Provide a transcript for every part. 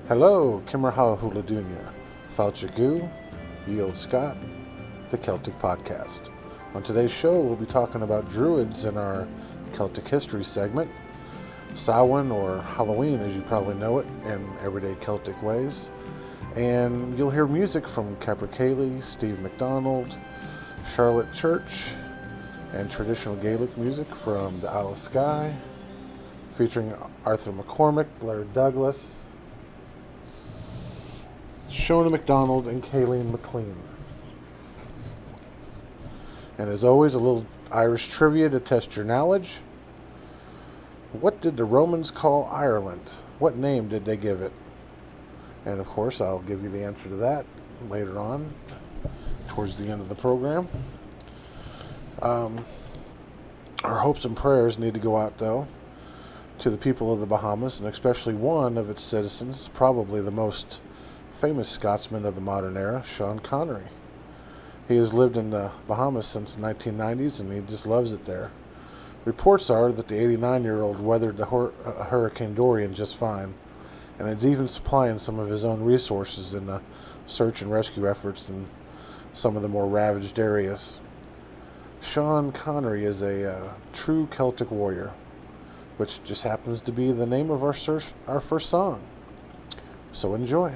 Hello, Kimmerha Hula Dunya, Feuchamaich, Olde Scot the Celtic podcast. On today's show, we'll be talking about Druids in our Celtic history segment, Samhain, or Halloween as you probably know it in everyday Celtic ways, and you'll hear music from Gaidhlig, Steve MacDonald, Charlotte Church, and traditional Gaelic music from the Isle of Skye, featuring Arthur McCormick, Blair Douglas, Shona MacDonald, and Kayleen McLean. And as always, a little Irish trivia to test your knowledge. What did the Romans call Ireland? What name did they give it? And of course, I'll give you the answer to that later on, towards the end of the program. Our hopes and prayers need to go out, though, to the people of the Bahamas, and especially one of its citizens, probably the most famous Scotsman of the modern era, Sean Connery. He has lived in the Bahamas since the 1990s, and he just loves it there. Reports are that the 89-year-old weathered the Hurricane Dorian just fine, and is even supplying some of his own resources in the search and rescue efforts in some of the more ravaged areas. Sean Connery is a true Celtic warrior, which just happens to be the name of our first song. So enjoy.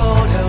Over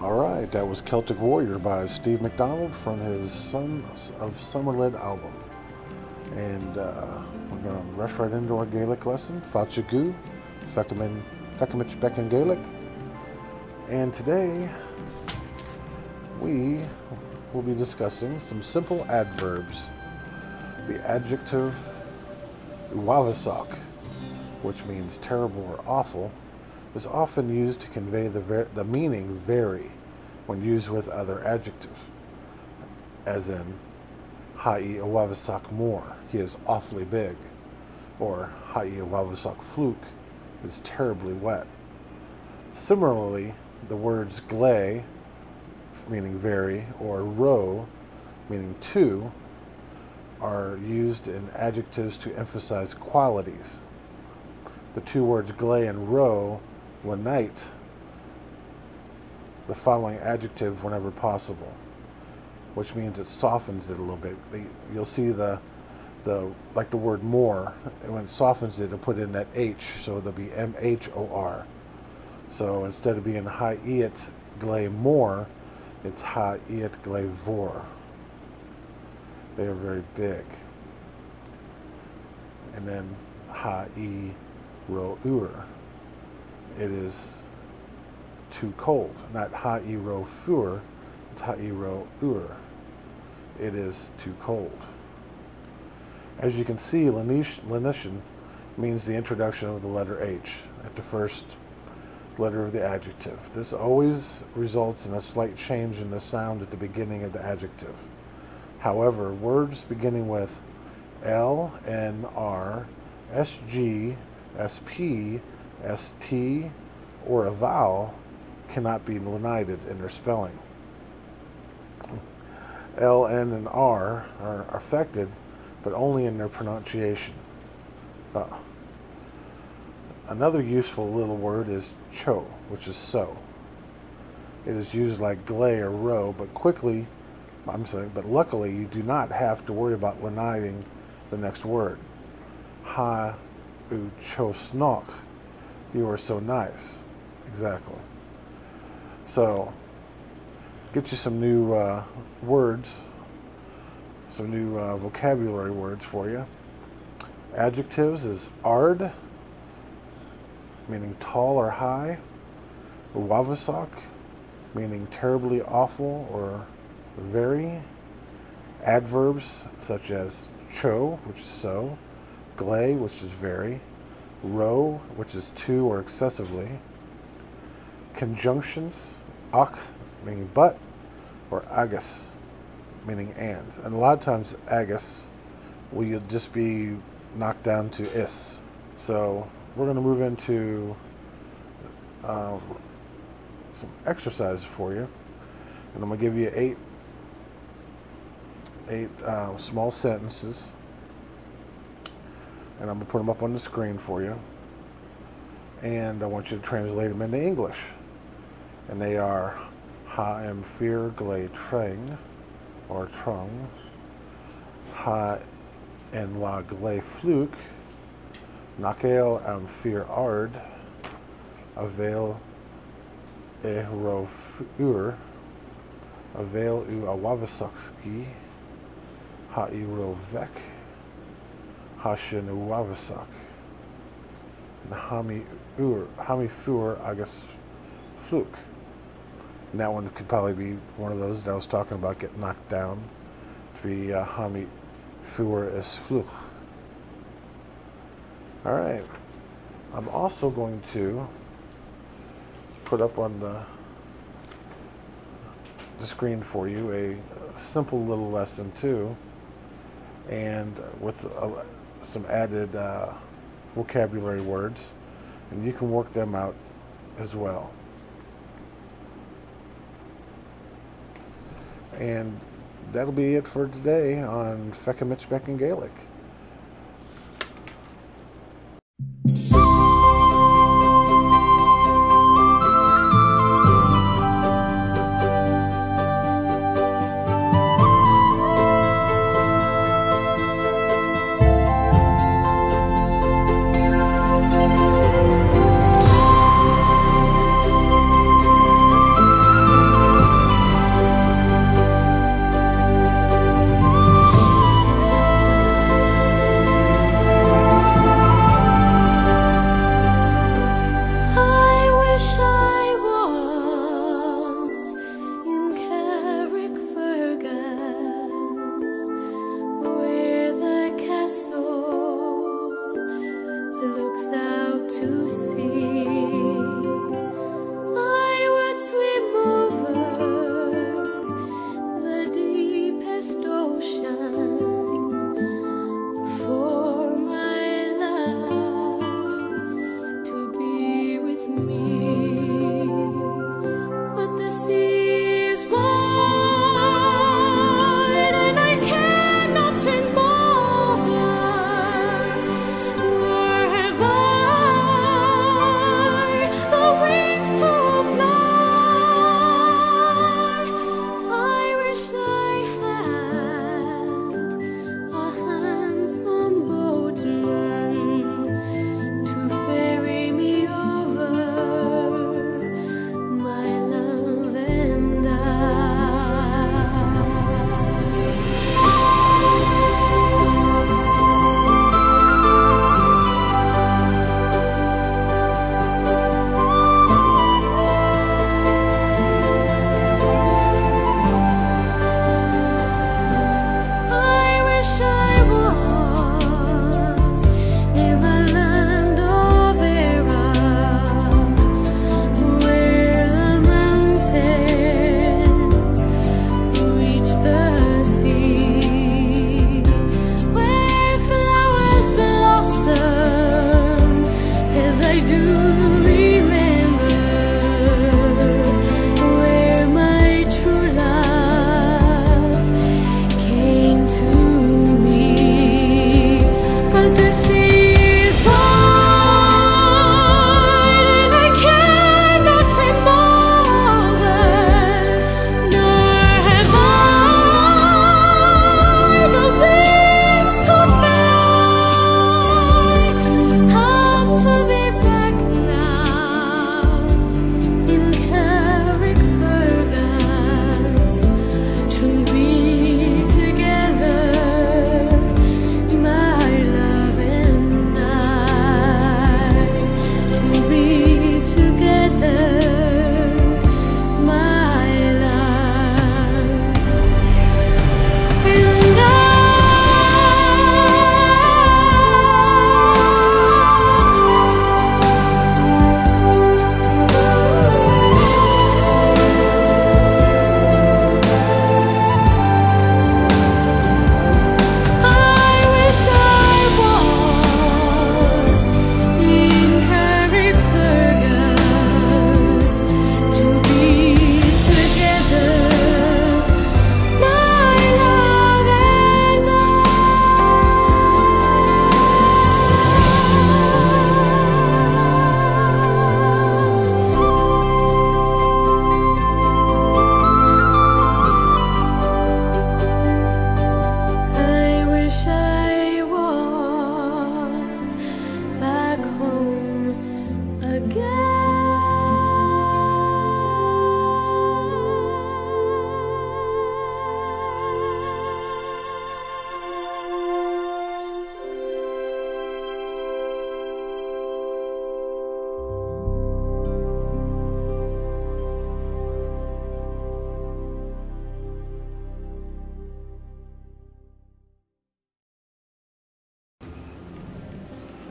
Alright, that was Celtic Warrior by Steve McDonald from his Sons of Summerlid album. And we're going to rush right into our Gaelic lesson, Feuchamaich, Feuchamaich Beagan Gaidhlig. And today we will be discussing some simple adverbs. The adjective uavasach, which means terrible or awful, is often used to convey the meaning vary when used with other adjectives, as in ha'i uavasach more, he is awfully big, or ha'i uavasach fluke, is terribly wet. Similarly, the words gley, meaning very, or ro, meaning two, are used in adjectives to emphasize qualities. The two words gley and ro lenite the following adjective whenever possible, which means it softens it a little bit. You'll see like the word more, when it softens it, it'll put in that H, so it'll be M-H-O-R. So instead of being ha'iat gley more, it's ha'iat gley vor. They are very big. And then ha'i ro ur, it is too cold. Not ha'i ro fur, it's ha'i ro ur, it is too cold. As you can see, lenition means the introduction of the letter H at the first letter of the adjective. This always results in a slight change in the sound at the beginning of the adjective. However, words beginning with L, N, R, S, G, S, P, S, T, or a vowel cannot be lenited in their spelling. L, N, and R are affected, but only in their pronunciation. Another useful little word is cho, which is so. It is used like gley or row, but luckily you do not have to worry about leniting the next word. Ha u cho snoch, you are so nice. Exactly. So, get you some new words, some new vocabulary words for you. Adjectives is ard, meaning tall or high. Uavasach, meaning terribly awful or very. Adverbs such as cho, which is so, gley, which is very, ro, which is to or excessively. Conjunctions, ach, meaning but, or agus, meaning and. And a lot of times agus will just be knocked down to is. So we're going to move into some exercises for you, and I'm going to give you eight small sentences, and I'm going to put them up on the screen for you, and I want you to translate them into English. And they are ha em fear gley treng, or trung, ha en la gley fluke, Nakel am fear ard, avail ro ur, avail u awavasakski, ha ro vek, hashin uavasak, hami fur agus fluke. And that one could probably be one of those that I was talking about getting knocked down, to be hami fur es fluch. All right, I'm also going to put up on the screen for you a simple little lesson too, and with some added vocabulary words, and you can work them out as well. And that'll be it for today on Feuchamaich Beagan Gaidhlig.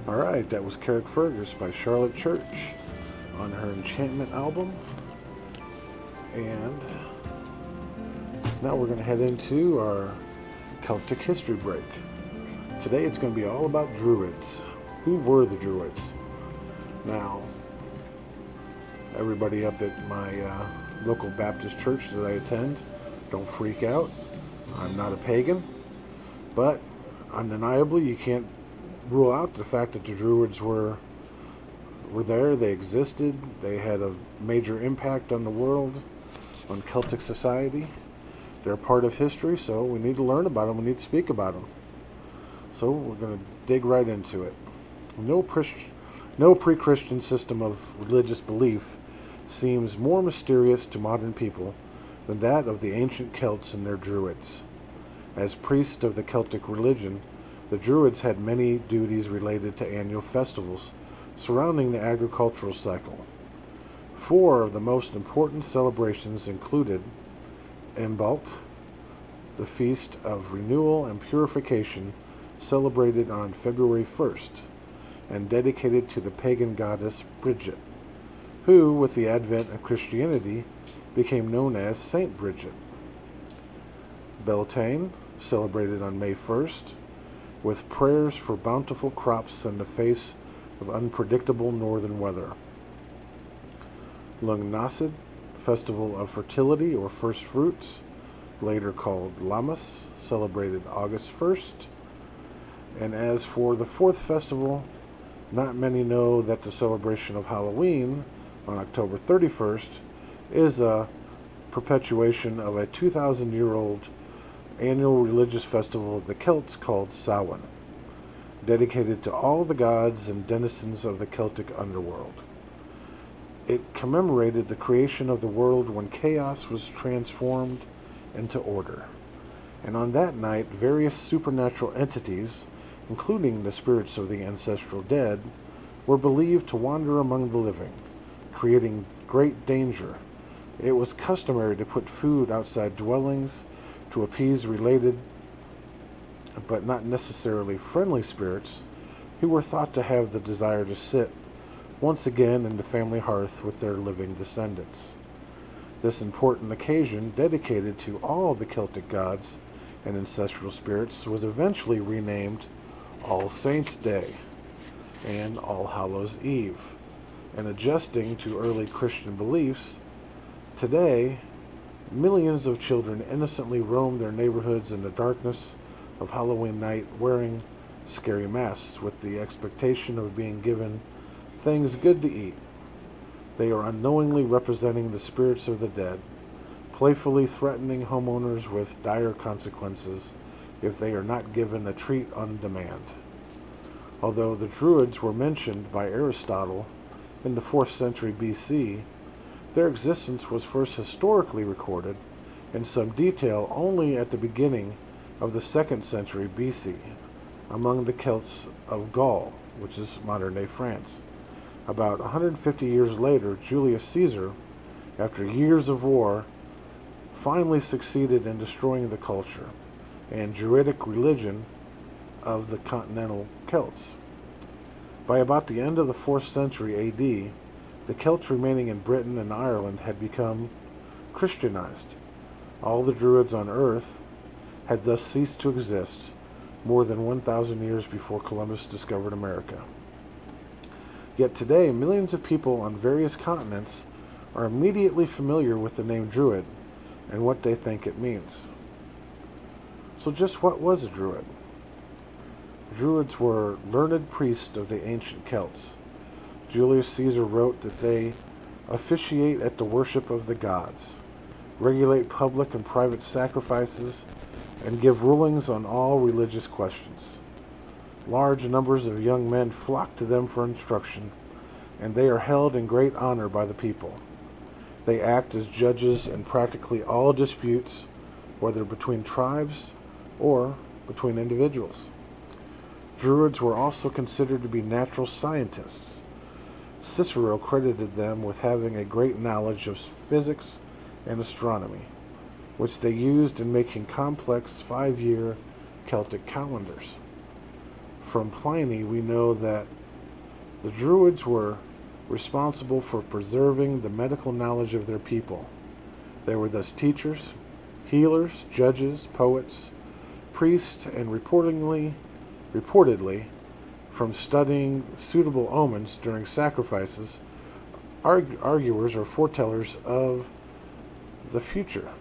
Alright, that was Carrickfergus by Charlotte Church on her Enchantment album. And now we're going to head into our Celtic history break. Today it's going to be all about Druids. Who were the Druids? Now, everybody up at my local Baptist church that I attend, don't freak out. I'm not a pagan, but undeniably you can't rule out the fact that the Druids were there, they existed, they had a major impact on the world, on Celtic society. They're part of history, so we need to learn about them, we need to speak about them. So we're going to dig right into it. No pre-Christian system of religious belief seems more mysterious to modern people than that of the ancient Celts and their Druids. As priests of the Celtic religion, the Druids had many duties related to annual festivals surrounding the agricultural cycle. 4 of the most important celebrations included Imbolc, the feast of renewal and purification, celebrated on February 1st, and dedicated to the pagan goddess Bridget, who, with the advent of Christianity, became known as Saint Bridget. Beltane, celebrated on May 1st, with prayers for bountiful crops in the face of unpredictable northern weather. Lugnasid, festival of fertility or first fruits, later called Lammas, celebrated August 1st. And as for the 4th festival, not many know that the celebration of Halloween on October 31st is a perpetuation of a 2,000-year-old annual religious festival of the Celts called Samhain, dedicated to all the gods and denizens of the Celtic underworld. It commemorated the creation of the world when chaos was transformed into order. And on that night, various supernatural entities, including the spirits of the ancestral dead, were believed to wander among the living, creating great danger. It was customary to put food outside dwellings to appease related, but not necessarily friendly spirits, who were thought to have the desire to sit once again in the family hearth with their living descendants. This important occasion, dedicated to all the Celtic gods and ancestral spirits, was eventually renamed All Saints' Day and All Hallows' Eve. And adjusting to early Christian beliefs, today, millions of children innocently roam their neighborhoods in the darkness of Halloween night wearing scary masks with the expectation of being given things good to eat. They are unknowingly representing the spirits of the dead, playfully threatening homeowners with dire consequences if they are not given a treat on demand. Although the Druids were mentioned by Aristotle in the 4th century BC, their existence was first historically recorded in some detail only at the beginning of the 2nd century BC among the Celts of Gaul, which is modern-day France. About 150 years later, Julius Caesar, after years of war, finally succeeded in destroying the culture and Druidic religion of the continental Celts. By about the end of the 4th century AD, the Celts remaining in Britain and Ireland had become Christianized. All the Druids on Earth had thus ceased to exist more than 1,000 years before Columbus discovered America. Yet today, millions of people on various continents are immediately familiar with the name Druid and what they think it means. So just what was a Druid? Druids were learned priests of the ancient Celts. Julius Caesar wrote that they officiate at the worship of the gods, regulate public and private sacrifices, and give rulings on all religious questions. Large numbers of young men flock to them for instruction, and they are held in great honor by the people. They act as judges in practically all disputes, whether between tribes or between individuals. Druids were also considered to be natural scientists. Cicero credited them with having a great knowledge of physics and astronomy, which they used in making complex 5-year Celtic calendars. From Pliny, we know that The Druids were responsible for preserving the medical knowledge of their people. They were thus teachers, healers, judges, poets, priests, and reportedly, from studying suitable omens during sacrifices, arguers or foretellers of the future.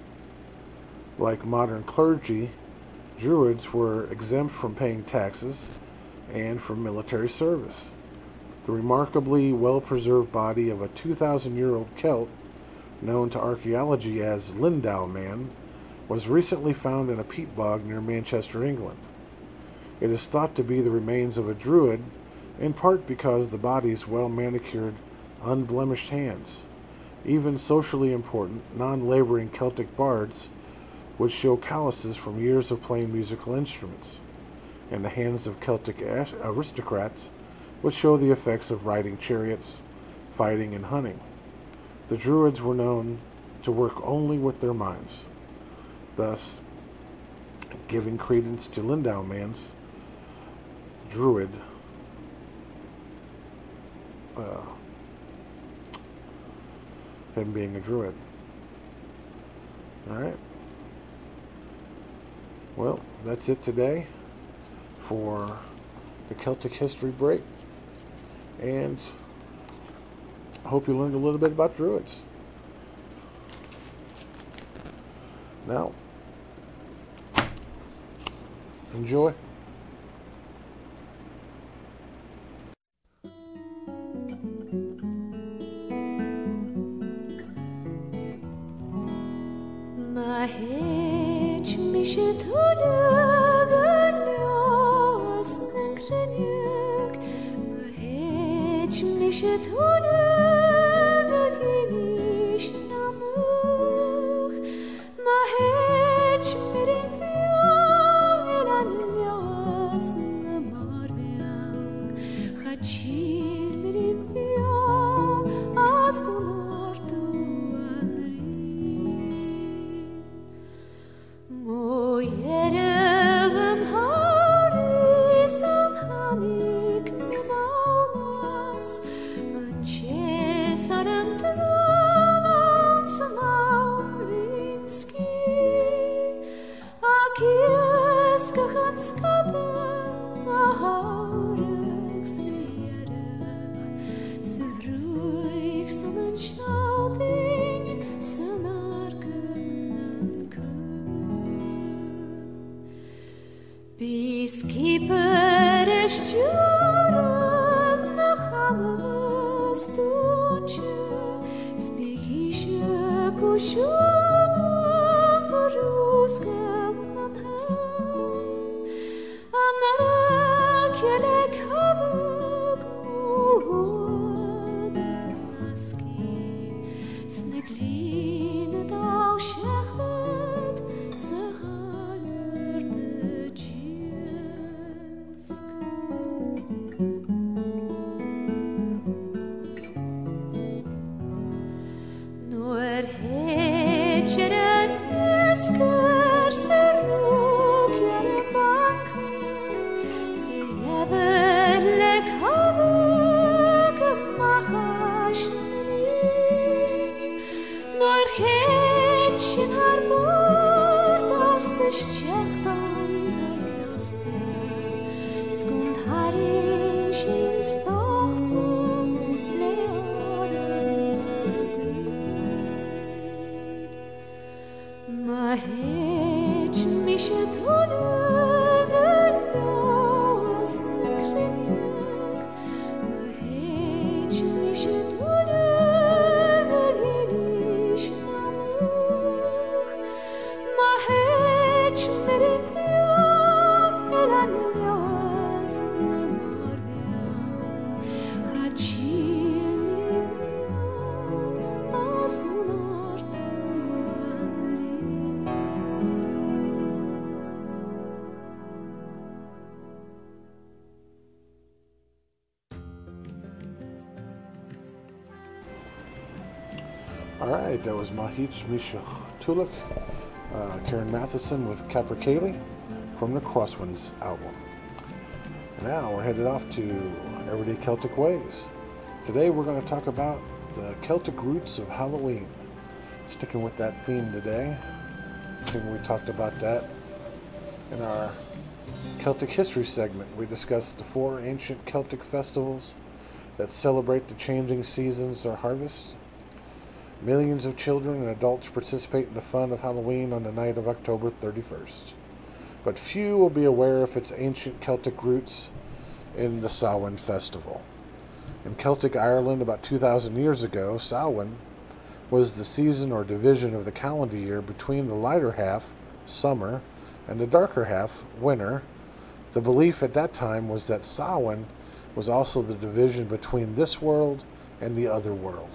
Like modern clergy, Druids were exempt from paying taxes and from military service. The remarkably well-preserved body of a 2,000-year-old Celt, known to archaeology as Lindau Man, was recently found in a peat bog near Manchester, England. It is thought to be the remains of a Druid, in part because the body's well-manicured, unblemished hands. Even socially important, non-laboring Celtic bards would show calluses from years of playing musical instruments, and the hands of Celtic aristocrats would show the effects of riding chariots, fighting, and hunting. The Druids were known to work only with their minds, thus giving credence to Lindau Man's Druid him being a Druid. Alright. Well, that's it today for the Celtic history break. And I hope you learned a little bit about Druids. Now, enjoy. Alright, that was Mahich Misha Tuluk, Karen Matheson with Capercaillie from the Crosswinds album. Now we're headed off to Everyday Celtic Ways. Today we're going to talk about the Celtic roots of Halloween. Sticking with that theme today. I think we talked about that in our Celtic history segment. We discussed the 4 ancient Celtic festivals that celebrate the changing seasons or harvest. Millions of children and adults participate in the fun of Halloween on the night of October 31st. But few will be aware of its ancient Celtic roots in the Samhain festival. In Celtic Ireland about 2,000 years ago, Samhain was the season or division of the calendar year between the lighter half, summer, and the darker half, winter. The belief at that time was that Samhain was also the division between this world and the other world.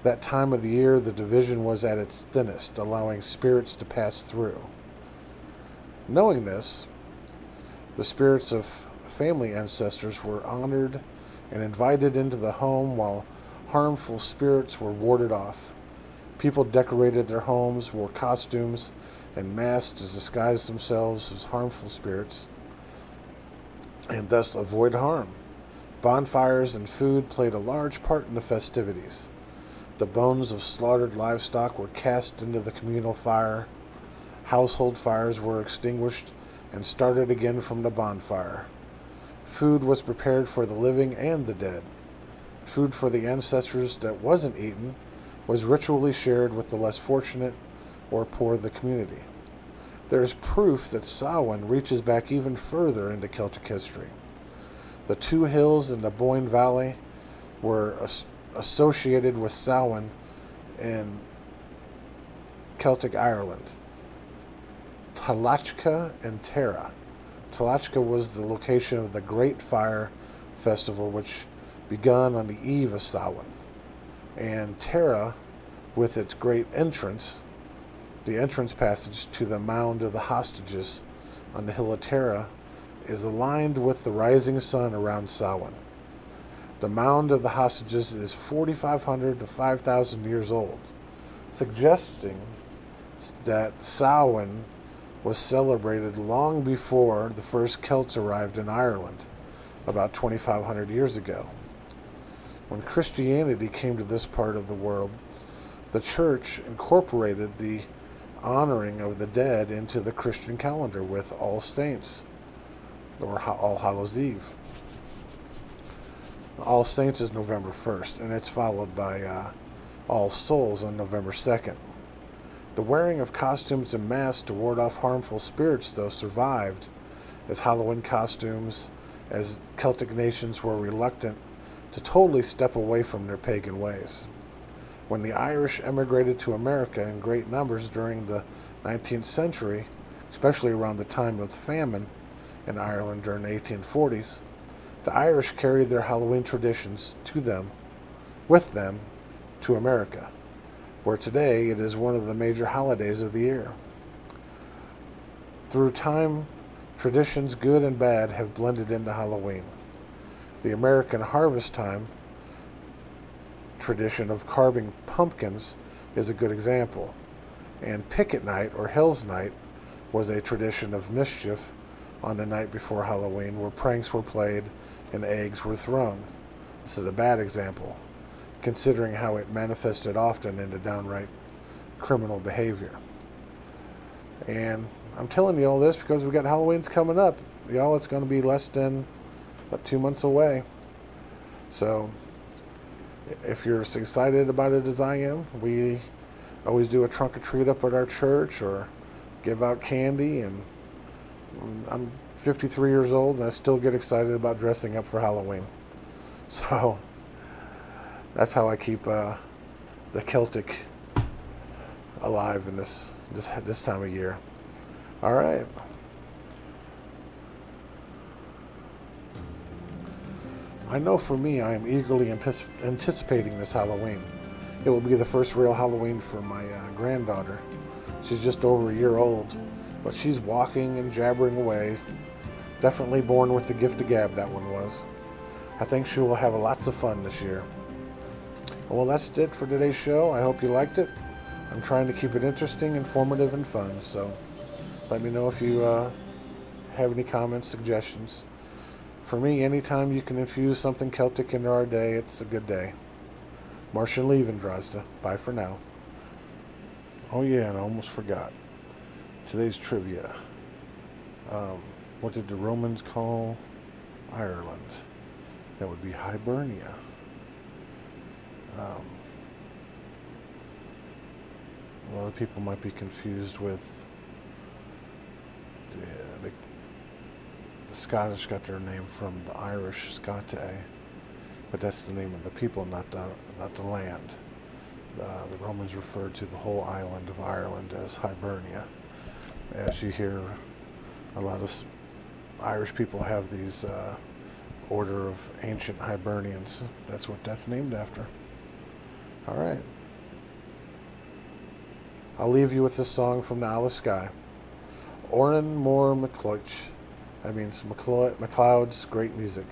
That time of the year, the division was at its thinnest, allowing spirits to pass through. Knowing this, the spirits of family ancestors were honored and invited into the home, while harmful spirits were warded off. People decorated their homes, wore costumes, and masked to disguise themselves as harmful spirits and thus avoid harm. Bonfires and food played a large part in the festivities. The bones of slaughtered livestock were cast into the communal fire. Household fires were extinguished and started again from the bonfire. Food was prepared for the living and the dead. Food for the ancestors that wasn't eaten was ritually shared with the less fortunate or poor of the community. There is proof that Samhain reaches back even further into Celtic history. The 2 hills in the Boyne Valley were associated with Samhain in Celtic Ireland. Tlachca and Tara. Tlachca was the location of the Great Fire Festival, which begun on the eve of Samhain. And Tara, with its great entrance, the entrance passage to the Mound of the Hostages on the hill of Tara, is aligned with the rising sun around Samhain. The Mound of the Hostages is 4,500 to 5,000 years old, suggesting that Samhain was celebrated long before the first Celts arrived in Ireland, about 2,500 years ago. When Christianity came to this part of the world, the Church incorporated the honoring of the dead into the Christian calendar with All Saints, or All Hallows Eve. All Saints is November 1st, and it's followed by All Souls on November 2nd. The wearing of costumes and masks to ward off harmful spirits, though, survived as Halloween costumes, as Celtic nations were reluctant to totally step away from their pagan ways. When the Irish emigrated to America in great numbers during the 19th century, especially around the time of the famine in Ireland during the 1840s, the Irish carried their Halloween traditions with them to America, where today it is one of the major holidays of the year. Through time, traditions good and bad have blended into Halloween. The American harvest time tradition of carving pumpkins is a good example, and Picket Night, or Hell's Night, was a tradition of mischief on the night before Halloween, where pranks were played and eggs were thrown. This is a bad example, considering how it manifested often into downright criminal behavior. And I'm telling you all this because we've got Halloween's coming up. Y'all, it's going to be less than about 2 months away. So if you're as excited about it as I am, we always do a trunk or treat up at our church or give out candy, and I'm 53 years old and I still get excited about dressing up for Halloween. So that's how I keep the Celtic alive in this time of year. All right. I know for me, I am eagerly anticipating this Halloween. It will be the first real Halloween for my granddaughter. She's just over a year old, but she's walking and jabbering away. Definitely born with the gift of gab, that one was. I think she will have lots of fun this year. Well, that's it for today's show. I hope you liked it. I'm trying to keep it interesting, informative, and fun, so let me know if you have any comments, suggestions. For me, anytime you can infuse something Celtic into our day, it's a good day. Martian leaving, Drozda. Bye for now. Oh yeah, and I almost forgot. Today's trivia. What did the Romans call Ireland? That would be Hibernia. A lot of people might be confused with the Scottish got their name from the Irish Scate, but that's the name of the people, not the land. The Romans referred to the whole island of Ireland as Hibernia. As you hear, a lot of Irish people have these order of ancient Hibernians. That's what that's named after. All right. I'll leave you with this song from the Olde Scot. Oran Mór MacLeish. That means MacLeod's great music.